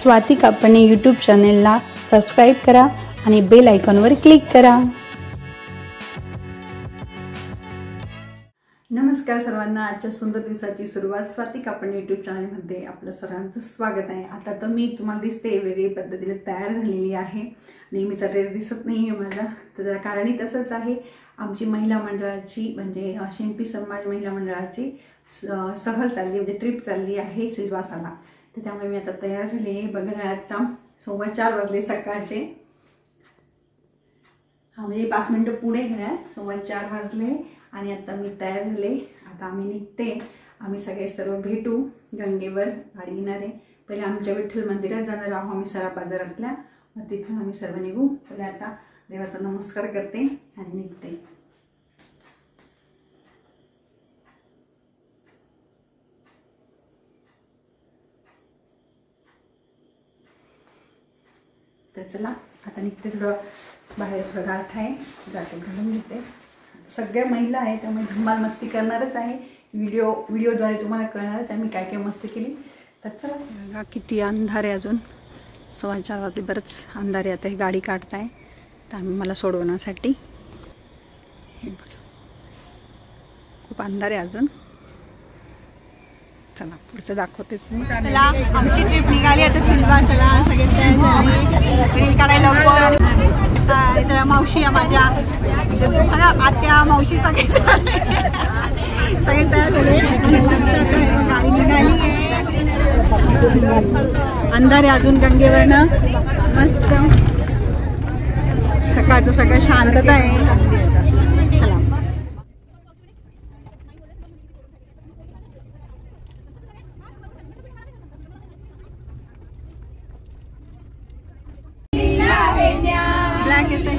स्वाती कापणे यूट्यूब चॅनेलला सबस्क्राईब करा आणि बेल आयकॉनवर क्लिक करा। नमस्कार सर्वांना, आजच्या सुंदर दिवसाची सुरुवात स्वाती कापणे यूट्यूब चॅनलमध्ये आपलं सर्वांचं स्वागत आहे। आता तर मी तुम्हाला दिसते वेगळी पद्धतीने तयार झालेली आहे। नेहमीचा ड्रेस दिसत नाही आहे माझा, तर कारणही तसंच आहे। आमची महिला मंडळाची म्हणजे शिंपी समाज महिला मंडळाची सहल चालली म्हणजे ट्रिप चालली आहे सिल्वासाला, तर त्यामुळे मी आता तयार झाली आहे। बघा आता 4:15 वाजले सकाळचे, म्हणजे 5 मिनिटं पुढे घड्याळ 4:15 वाजले आणि आता मी तयार झाले। आता आम्ही निघते, आम्ही सगळे सर्व भेटू गंगेवर, गाडी येणार आहे। पहिले आमच्या विठ्ठल मंदिरात जाणार आहोत आम्ही सरा बाजारातल्या, मग तिथून आम्ही सर्व निघू। पहिले आता देवाचा नमस्कार करते आणि निघते। तर चला आता निघते, थोडं बाहेर थोडं गाठ आहे, जाते घालून घेते। सगळ्या महिला आहेत त्यामुळे धमाल मस्ती करणारच आहे। व्हिडिओद्वारे तुम्हाला कळणारच आहे मी काय काय मस्ती केली। तर चला, बघा किती अंधार आहे, अजून 4:15 वाजले, बरंच अंधार आहे। आता ही गाडी काढत आहे तर आम्ही मला सोडवण्यासाठी, खूप अंधार आहे अजून। चला पुढचं दाखवतेच मी। चला आमची ट्रिप निघाली आता सिल्वासाला, सगळे तयार झाले, रील काढायला इथं मावशी आहे माझ्या, सगळ्या आत्या मावशी सगळे तयार झाले। गाडी निघाली आहे, अंधार आहे अजून गंगेवरनं, मस्त सकाळचं सगळं शांतता आहे। चला ब्लॅक येते,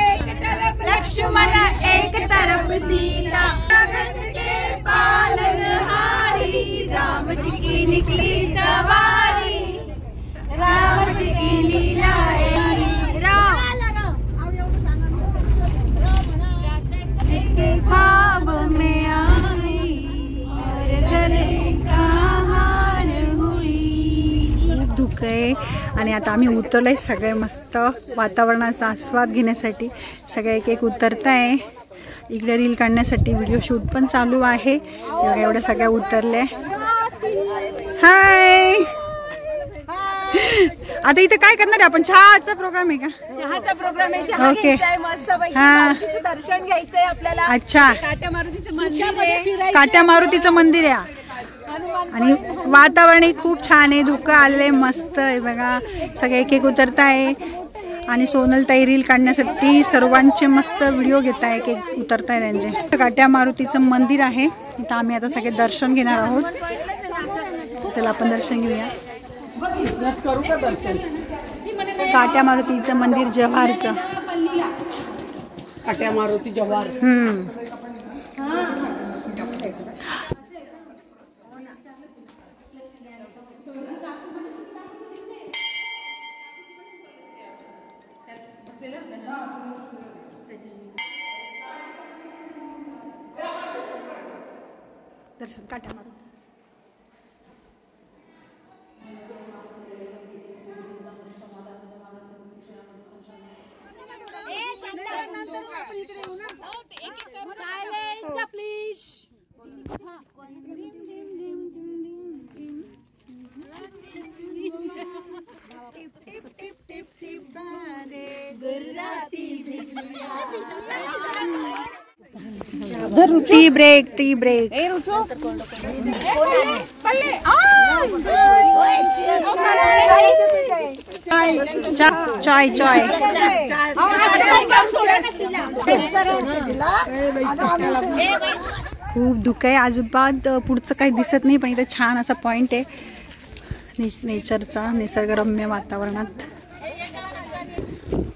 एक तरफ लक्ष्मण एक तरफ सीता, जगत के पालनहारी, राम जी की निकली सवारी, राम जी की लीला ख्वाब में आई और गले का हार हुई। धुकं आहे आणि आता आम्ही उतरलोय, सगळे मस्त वातावरणाचा आस्वाद घेण्यासाठी सगळे एक एक उतरत आहे। इकडे रील काढण्यासाठी व्हिडिओ शूट पण चालू आहे। एवढ्या सगळ्या उतरल्या। हाय, आता इथे काय करणार आहे आपण? चहाचा प्रोग्राम आहे का? चहाचा प्रोग्राम आहे, चहा घ्यायचा आहे मस्त पैकी, मारुतीचं दर्शन घ्यायचंय आपल्याला। अच्छा, काट्या मारुतीचं मंदिर आहे, काट्या मारुतीचं मंदिर आहे आणि वातावरण खूप छान आहे, धुकं आलेलं मस्त आहे। बघा सगळे एक एक उतरत आहे आणि सोनल ताई रील काढण्यासाठी सर्वांचे मस्त व्हिडिओ घेत आहे, एक एक उतरत आहे त्यांचे। काट्या मारुतीचं मंदिर आहे, इथं आम्ही आता सगळे दर्शन घेणार आहोत। चला आपण दर्शन घेऊया। काट्या मारुतीचं मंदिर जव्हारचं, काट्या मारुती जव्हार। दर्शन Katya Maruti. Tea break, tea break. चाय चाय खूप धुकं आहे, अजिबात पुढचं काही दिसत नाही, पण इथं छान असा पॉइंट आहे नेचरचा, निसर्गरम्य वातावरणात।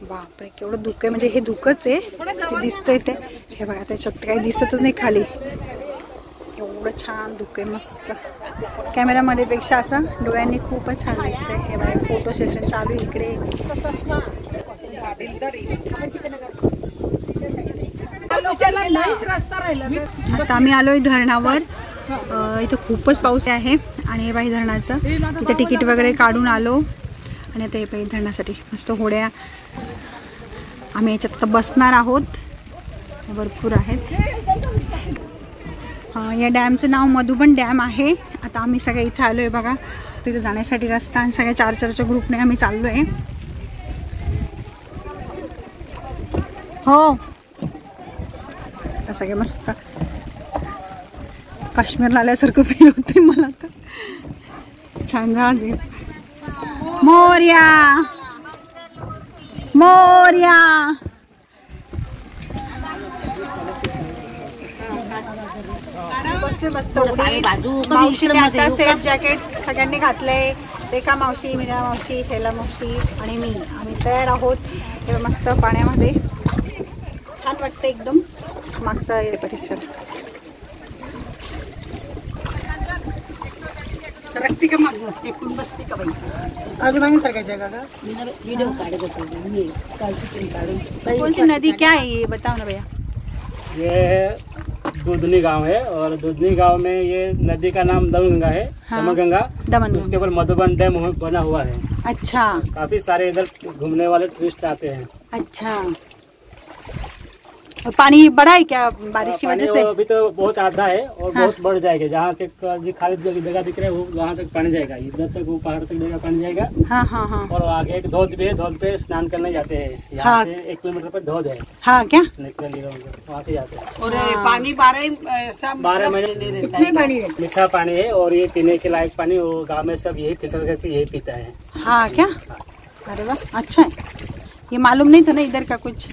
बापरे केवढं धुकं आहे, म्हणजे हे धुकंच आहे जे दिसतंय ते, हे बघा त्याच्यात काही दिसतच नाही खाली, एवढं छान धुकं आहे मस्त। कॅमेरामध्ये पेक्षा असं डोळ्यांनी खूपच छान दिसतंय। हे बघा फोटो सेशन चालू इकडे। आता आम्ही आलोय धरणावर, इथं खूपच पाऊस आहे आणि बाई धरणाचं इथं तिकीट वगैरे काढून आलो आणि आता हे पाहिजे धरण्यासाठी मस्त होड्या. आम्ही याच्यात आता बसणार आहोत, भरपूर आहेत. या डॅमचं नाव मधुबन डॅम आहे. आता आम्ही सगळे इथे आलो आहे बघा, तिथे जाण्यासाठी रस्ता आणि सगळ्या 4-4च्या ग्रुपने आम्ही चाललो आहे. हो आता सगळे मस्त काश्मीरला आल्यासारखं फील होते मला तर. छान जहाज आहे. मोरया मोरया. मस्त मावशीने आता सेफ जॅकेट सगळ्यांनी घातलंय. रेखा मावशी, मीरा मावशी, शैला मावशी आणि मी, आम्ही तयार आहोत. हे मस्त पाण्यामध्ये छान वाटतं एकदम. मागचा परिसर सरकती का माग टेकून बसती का बाई. आजूबाजूला सरकायचं का व्हिडिओ काढ. कौन सी नदी क्या है ये बताओ ना भैया. ये दूधनी गांव है और दूधनी गांव में ये नदी का नाम दमनगंगा है. हाँ, दमनगंगा. उसके ऊपर मधुबन डैम बना हुआ है. अच्छा. काफी सारे इधर घूमने वाले टूरिस्ट आते हैं. अच्छा. पानी बढ़ा है क्या बारिश की वजह से? अभी तो बहुत आधा है और हाँ, बहुत बढ़ जाएगा. जहाँ तक खाली जगह दिख रहा है वो वहाँ तक पानी जाएगा. इधर तक वो पहाड़ तक जगह पानी जाएगा. हाँ हाँ हाँ. और आगे एक धोध भी है, धोध पे स्नान करने जाते हैं. यहाँ हाँ, से 1 किलोमीटर पर धोध है. हाँ क्या वहाँ से जाते हैं. और पानी 12 महीने मीठा पानी है और ये पीने के लायक पानी. वो गाँव में सब यही फिल्टर करके यही पीता है. हाँ क्या. अरे वाह अच्छा है. ये मालूम नहीं था ना इधर का कुछ.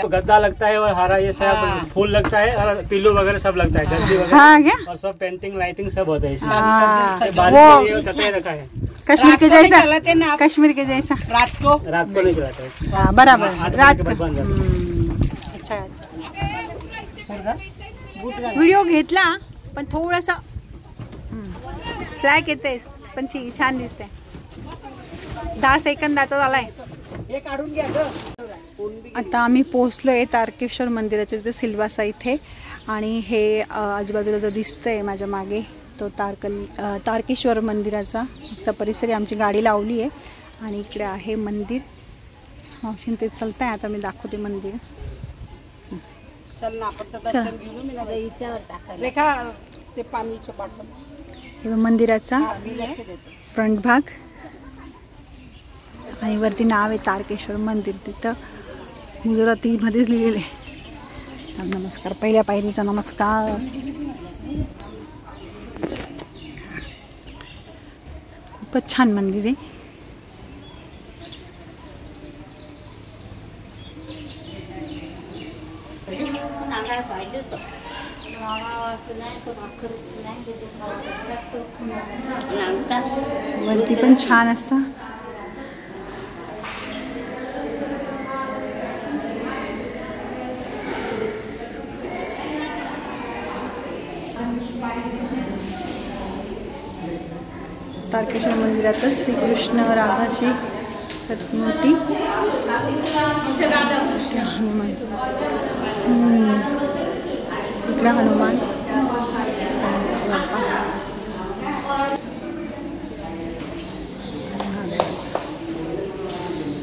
तो गद्दा लगता है और हरा ये सब फूल लगता है और पिल्लू वगैरह सब लगता है. गद्दी वगैरह. हाँ क्या. और सब पेंटिंग लाइटिंग सब होता है इससे. बारिश में रखा है कश्मीर के जैसा. कश्मीर के जैसा. रात को नहीं चलाते है. बराबर रात को बंद. अच्छा. व्हिडिओ घेतला पण थोडासा फ्लॅग येते पण छान दिसते. 10 सेकंदाचा झालाय. आता आम्ही पोहोचलोय तारकेश्वर मंदिराच्या तिथे सिल्वासा इथे. आणि हे आजूबाजूला जो दिसतंय माझ्या मागे तो तारकेश्वर मंदिराचा परिसर आहे. आमची गाडी लावली आहे आणि इकडे आहे मंदिर. मावशीन ते चलत आहे. आता मी दाखवते मंदिर. हे मंदिराचा फ्रंट भाग आणि वरती नाव आहे तारकेश्वर मंदिर. तिथं गुजरातीमध्येच लिहिलेले. नमस्कार. पहिल्या पायरीचा नमस्कार. खूपच छान मंदिर आहे. वरती पण छान असतं. तारकेश्वर मंदिरातच श्रीकृष्ण राधाची प्रतिमूर्ती. हनुमान इकडे हनुमान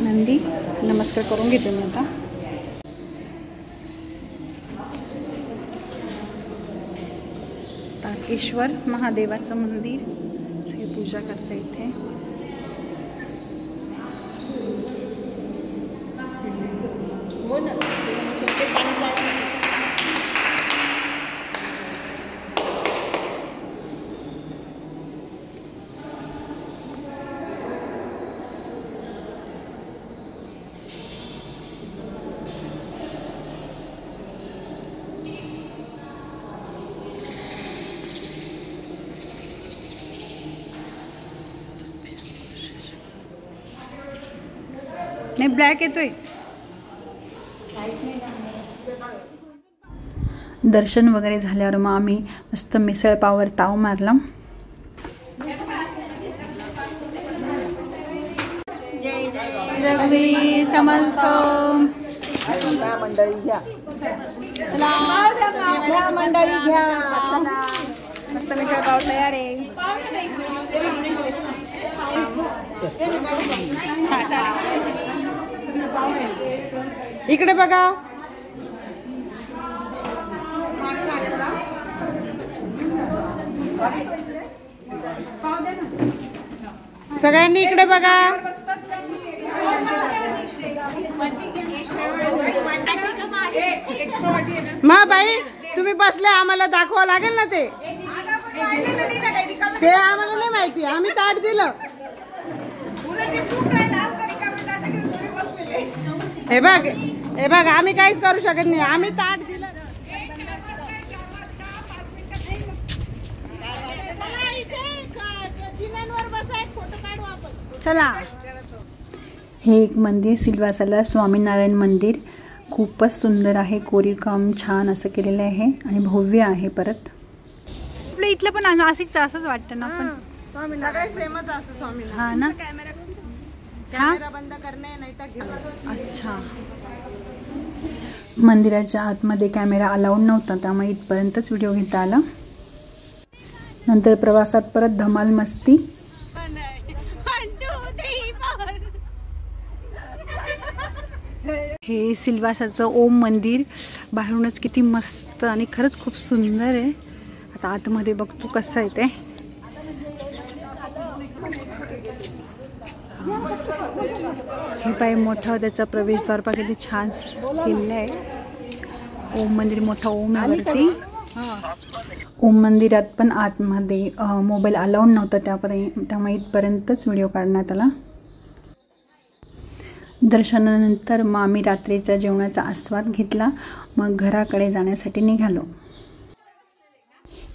नंदी. नमस्कार करून घेते मी आता. तारकेश्वर महादेवाचं मंदिर. पूजा करते इथे. नाही ब्लॅक येतोय. दर्शन वगैरे झाल्यावर मग आम्ही मस्त मिसळ पावर ताव मारला. जय समर्थ. मंडळी घ्या. मंडळी घ्या. मस्त मिसळ पाव तयार आहे. इकडे बघा. सगळ्यांनी इकडे बघा. मा बाई तुम्ही बसले, आम्हाला दाखवावं लागेल ना. ते आम्हाला नाही माहिती, आम्ही ताट दिलं. हे बघ आम्ही काहीच करू शकत नाही, आम्ही ताट दिलं. चला. हे एक मंदिर सिल्वासाला स्वामीनारायण मंदिर खूपच सुंदर आहे. कोरीवकाम छान असं केलेलं आहे आणि भव्य आहे. परत आपलं इथलं पण नाशिकचं असंच वाटतं ना. पण स्वामीनारायण सेमच असतं स्वामीनारायण. हा ना. कॅमेरा बंद करणे नाही तर. अच्छा. मंदिराच्या आतमध्ये कॅमेरा अलाउड नव्हता, त्यामुळे इथपर्यंतच व्हिडिओ घेता आला. नंतर प्रवासात परत धमाल मस्ती. हे सिल्वासाचं ओम मंदिर बाहेरूनच किती मस्त आणि खरंच खूप सुंदर आहे. आता आतमध्ये बघतो कसं आहे ते. हे पाय मोठा त्याचा प्रवेशद्वार पा किती छान केलेला आहे. ओम मंदिर मोठा ओम आहे वरती. ओम मंदिरात पण आतमध्ये मोबाईल अलाउड नव्हता, त्यामुळे इथपर्यंतच व्हिडिओ काढण्यात आला. दर्शनानंतर मग आम्ही रात्रीच्या जेवणाचा आस्वाद घेतला. मग घराकडे जाण्यासाठी निघालो.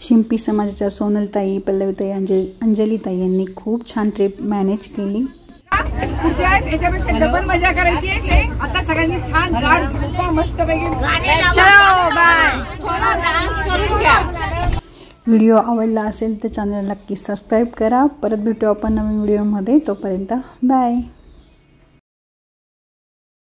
शिंपी समाजाच्या सोनलताई, पल्लवीताई, अंजलीताई यांनी खूप छान ट्रिप मॅनेज केली. याच्यापेक्षा डबल मजा करायची आहे. आता सगळ्यांनी छान गाड झोपा मस्त पैकी. व्हिडिओ आवडला असेल तर चॅनलला नक्की सबस्क्राईब करा. परत भेटू आपण नवीन व्हिडिओमध्ये. तोपर्यंत बाय.